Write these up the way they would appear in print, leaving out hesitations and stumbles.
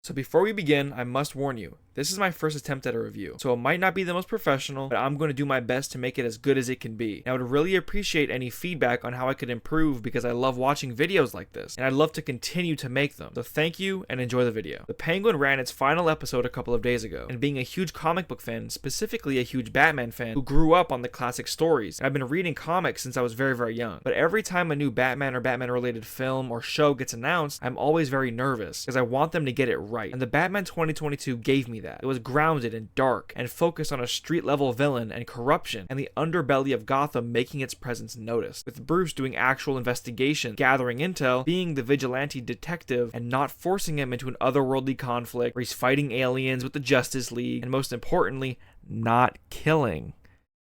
So before we begin, I must warn you, this is my first attempt at a review, so it might not be the most professional, but I'm going to do my best to make it as good as it can be. And I would really appreciate any feedback on how I could improve because I love watching videos like this, and I'd love to continue to make them. So thank you and enjoy the video. The Penguin ran its final episode a couple of days ago, and being a huge comic book fan, specifically a huge Batman fan who grew up on the classic stories, and I've been reading comics since I was very, very young. But every time a new Batman or Batman related film or show gets announced, I'm always very nervous because I want them to get it right. And the Batman 2022 gave me that. It was grounded and dark and focused on a street level villain and corruption and the underbelly of Gotham making its presence noticed, with Bruce doing actual investigation, gathering intel, being the vigilante detective, and not forcing him into an otherworldly conflict where he's fighting aliens with the Justice League, and most importantly, not killing.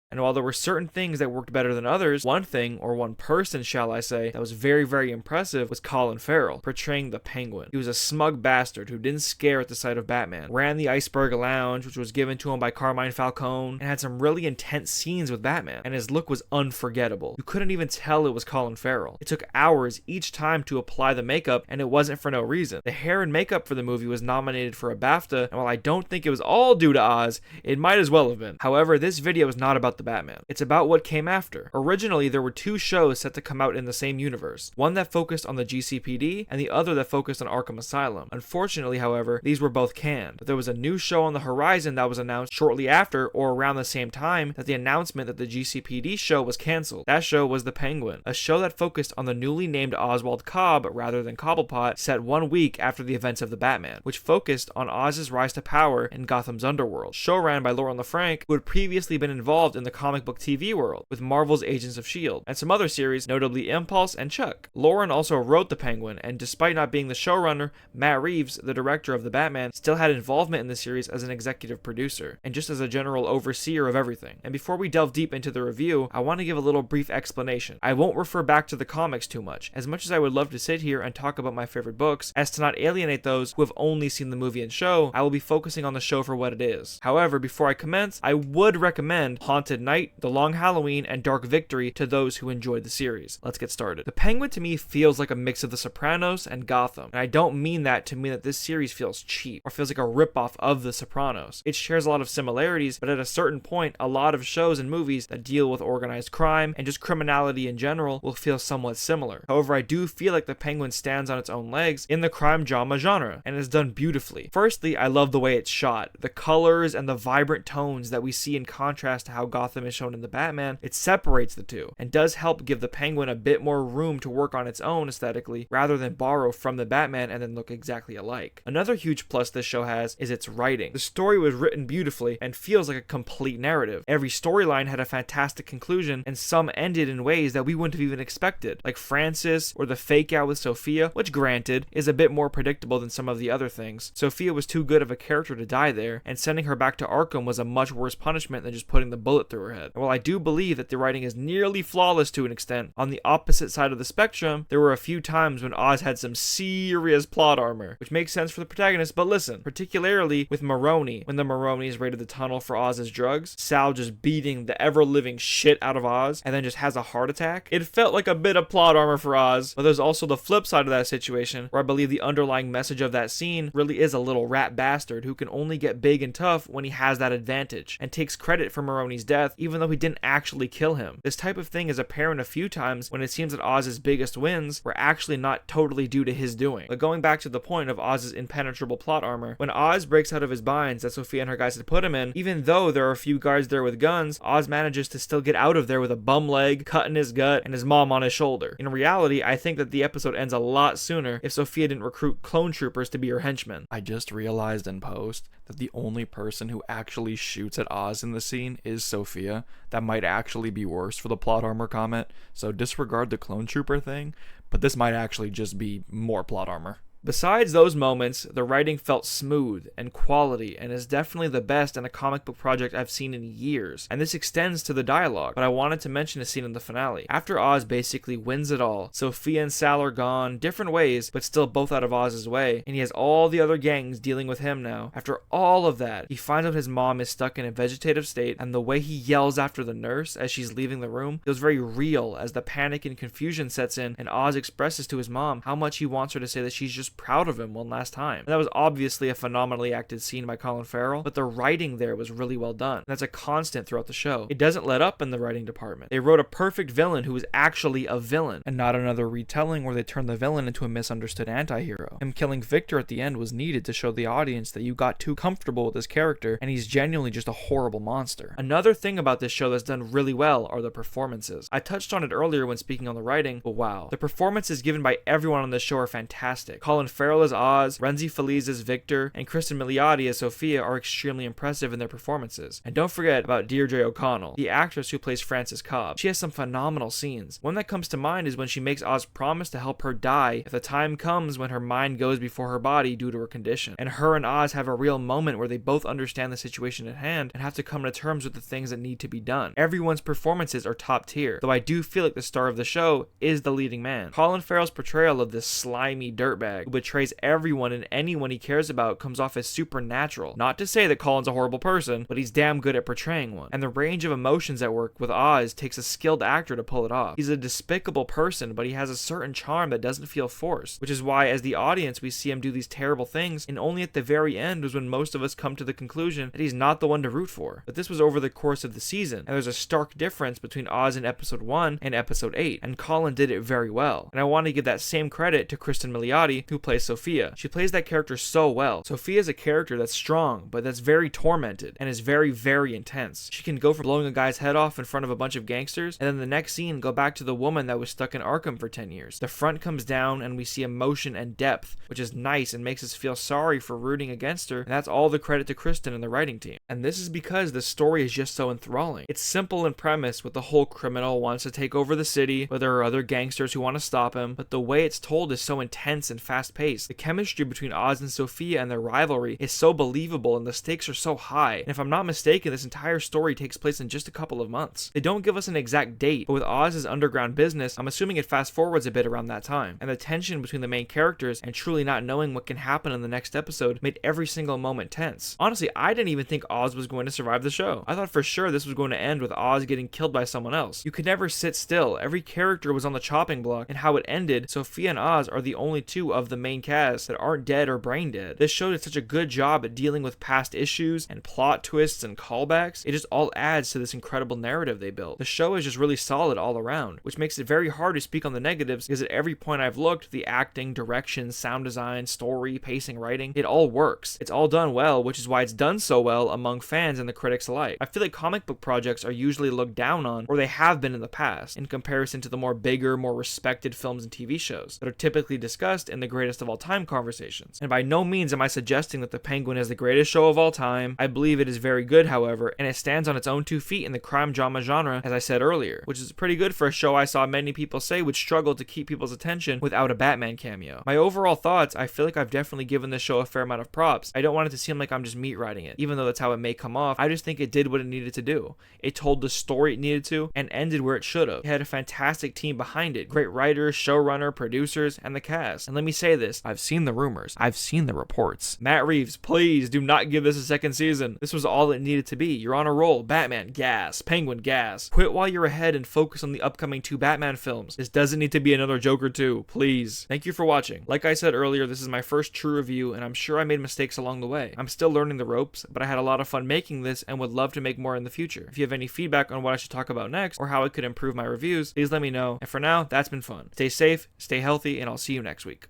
And while there were certain things that worked better than others, one thing, or one person shall I say, that was very, very impressive was Colin Farrell, portraying the Penguin. He was a smug bastard who didn't scare at the sight of Batman, ran the Iceberg Lounge, which was given to him by Carmine Falcone, and had some really intense scenes with Batman, and his look was unforgettable. You couldn't even tell it was Colin Farrell. It took hours each time to apply the makeup, and it wasn't for no reason. The hair and makeup for the movie was nominated for a BAFTA, and while I don't think it was all due to Oz, it might as well have been. However, this video is not about the Batman. It's about what came after. Originally, there were two shows set to come out in the same universe, one that focused on the GCPD and the other that focused on Arkham Asylum. Unfortunately, however, these were both canned, but there was a new show on the horizon that was announced shortly after or around the same time that the announcement that the GCPD show was cancelled. That show was The Penguin, a show that focused on the newly named Oswald Cobb rather than Cobblepot, set 1 week after the events of The Batman, which focused on Oz's rise to power in Gotham's underworld. Show ran by Lauren LaFranc, who had previously been involved in the comic book TV world with Marvel's Agents of S.H.I.E.L.D. and some other series, notably Impulse and Chuck. Lauren also wrote The Penguin, and despite not being the showrunner, Matt Reeves, the director of The Batman, still had involvement in the series as an executive producer, and just as a general overseer of everything. And before we delve deep into the review, I want to give a little brief explanation. I won't refer back to the comics too much, as much as I would love to sit here and talk about my favorite books, as to not alienate those who have only seen the movie and show, I will be focusing on the show for what it is. However, before I commence, I would recommend Haunted Night, The Long Halloween, and Dark Victory to those who enjoyed the series. Let's get started. The Penguin to me feels like a mix of The Sopranos and Gotham, and I don't mean that to mean that this series feels cheap or feels like a ripoff of The Sopranos. It shares a lot of similarities, but at a certain point, a lot of shows and movies that deal with organized crime and just criminality in general will feel somewhat similar. However, I do feel like The Penguin stands on its own legs in the crime drama genre, and is done beautifully. Firstly, I love the way it's shot. The colors and the vibrant tones that we see in contrast to how Gotham is shown in the Batman, it separates the two, and does help give the Penguin a bit more room to work on its own aesthetically, rather than borrow from the Batman and then look exactly alike. Another huge plus this show has is its writing. The story was written beautifully and feels like a complete narrative. Every storyline had a fantastic conclusion, and some ended in ways that we wouldn't have even expected, like Francis or the fake out with Sophia, which granted is a bit more predictable than some of the other things. Sophia was too good of a character to die there, and sending her back to Arkham was a much worse punishment than just putting the bullet through her head. And while I do believe that the writing is nearly flawless to an extent, on the opposite side of the spectrum, there were a few times when Oz had some serious plot armor, which makes sense for the protagonist, but listen, particularly with Maroni, when the Maronis raided the tunnel for Oz's drugs, Sal just beating the ever-living shit out of Oz, and then just has a heart attack. It felt like a bit of plot armor for Oz, but there's also the flip side of that situation, where I believe the underlying message of that scene really is a little rat bastard who can only get big and tough when he has that advantage, and takes credit for Maroni's death, even though he didn't actually kill him. This type of thing is apparent a few times when it seems that Oz's biggest wins were actually not totally due to his doing. But going back to the point of Oz's impenetrable plot armor, when Oz breaks out of his binds that Sophia and her guys had put him in, even though there are a few guards there with guns, Oz manages to still get out of there with a bum leg, cut in his gut, and his mom on his shoulder. In reality, I think that the episode ends a lot sooner if Sophia didn't recruit clone troopers to be her henchmen. I just realized in post that the only person who actually shoots at Oz in the scene is Sophia. That might actually be worse for the plot armor comment, so disregard the clone trooper thing, but this might actually just be more plot armor. Besides those moments, the writing felt smooth and quality and is definitely the best in a comic book project I've seen in years, and this extends to the dialogue, but I wanted to mention a scene in the finale. After Oz basically wins it all, Sophia and Sal are gone, different ways, but still both out of Oz's way, and he has all the other gangs dealing with him now. After all of that, he finds out his mom is stuck in a vegetative state, and the way he yells after the nurse as she's leaving the room feels very real as the panic and confusion sets in, and Oz expresses to his mom how much he wants her to say that she's just just proud of him one last time. And that was obviously a phenomenally acted scene by Colin Farrell, but the writing there was really well done. And that's a constant throughout the show. It doesn't let up in the writing department. They wrote a perfect villain who was actually a villain, and not another retelling where they turned the villain into a misunderstood anti-hero. Him killing Victor at the end was needed to show the audience that you got too comfortable with this character, and he's genuinely just a horrible monster. Another thing about this show that's done really well are the performances. I touched on it earlier when speaking on the writing, but wow. The performances given by everyone on this show are fantastic. Colin Farrell as Oz, Renzi Feliz as Victor, and Kristen Milioti as Sophia are extremely impressive in their performances. And don't forget about Deirdre O'Connell, the actress who plays Frances Cobb. She has some phenomenal scenes. One that comes to mind is when she makes Oz promise to help her die if the time comes when her mind goes before her body due to her condition. And her and Oz have a real moment where they both understand the situation at hand and have to come to terms with the things that need to be done. Everyone's performances are top tier, though I do feel like the star of the show is the leading man. Colin Farrell's portrayal of this slimy dirtbag who betrays everyone and anyone he cares about comes off as supernatural. Not to say that Colin's a horrible person, but he's damn good at portraying one. And the range of emotions at work with Oz takes a skilled actor to pull it off. He's a despicable person, but he has a certain charm that doesn't feel forced, which is why as the audience we see him do these terrible things, and only at the very end was when most of us come to the conclusion that he's not the one to root for. But this was over the course of the season, and there's a stark difference between Oz in episode 1 and episode 8, and Colin did it very well. And I want to give that same credit to Kristen Milioti, who plays Sophia. She plays that character so well. Sophia is a character that's strong, but that's very tormented, and is very, very intense. She can go from blowing a guy's head off in front of a bunch of gangsters, and then the next scene go back to the woman that was stuck in Arkham for 10 years. The front comes down, and we see emotion and depth, which is nice and makes us feel sorry for rooting against her, and that's all the credit to Kristen and the writing team. And this is because the story is just so enthralling. It's simple in premise with the whole criminal wants to take over the city, but there are other gangsters who want to stop him, but the way it's told is so intense and fast-paced. The chemistry between Oz and Sophia and their rivalry is so believable, and the stakes are so high. And if I'm not mistaken, this entire story takes place in just a couple of months. They don't give us an exact date, but with Oz's underground business, I'm assuming it fast forwards a bit around that time. And the tension between the main characters and truly not knowing what can happen in the next episode made every single moment tense. Honestly, I didn't even think Oz was going to survive the show. I thought for sure this was going to end with Oz getting killed by someone else. You could never sit still. Every character was on the chopping block, and how it ended, Sophia and Oz are the only two of the main cast that aren't dead or brain dead. This show did such a good job at dealing with past issues and plot twists and callbacks. It just all adds to this incredible narrative they built. The show is just really solid all around, which makes it very hard to speak on the negatives because at every point I've looked, the acting, direction, sound design, story, pacing, writing, it all works. It's all done well, which is why it's done so well among fans and the critics alike. I feel like comic book projects are usually looked down on, or they have been in the past, in comparison to the more bigger, more respected films and TV shows that are typically discussed in the greatest of all time conversations. And by no means am I suggesting that The Penguin is the greatest show of all time. I believe it is very good, however, and it stands on its own 2 feet in the crime drama genre, as I said earlier, which is pretty good for a show I saw many people say would struggle to keep people's attention without a Batman cameo. My overall thoughts, I feel like I've definitely given this show a fair amount of props. I don't want it to seem like I'm just meat riding it, even though that's how it may come off. I just think it did what it needed to do. It told the story it needed to, and ended where it should have. It had a fantastic team behind it. Great writers, showrunner, producers, and the cast. And let me say this, I've seen the rumors. I've seen the reports. Matt Reeves, please do not give this a second season. This was all it needed to be. You're on a roll. Batman, gas. Penguin, gas. Quit while you're ahead and focus on the upcoming 2 Batman films. This doesn't need to be another Joker 2, please. Thank you for watching. Like I said earlier, this is my first true review, and I'm sure I made mistakes along the way. I'm still learning the ropes, but I had a lot of fun making this and would love to make more in the future. If you have any feedback on what I should talk about next, or how I could improve my reviews, please let me know. And for now, that's been fun. Stay safe, stay healthy, and I'll see you next week.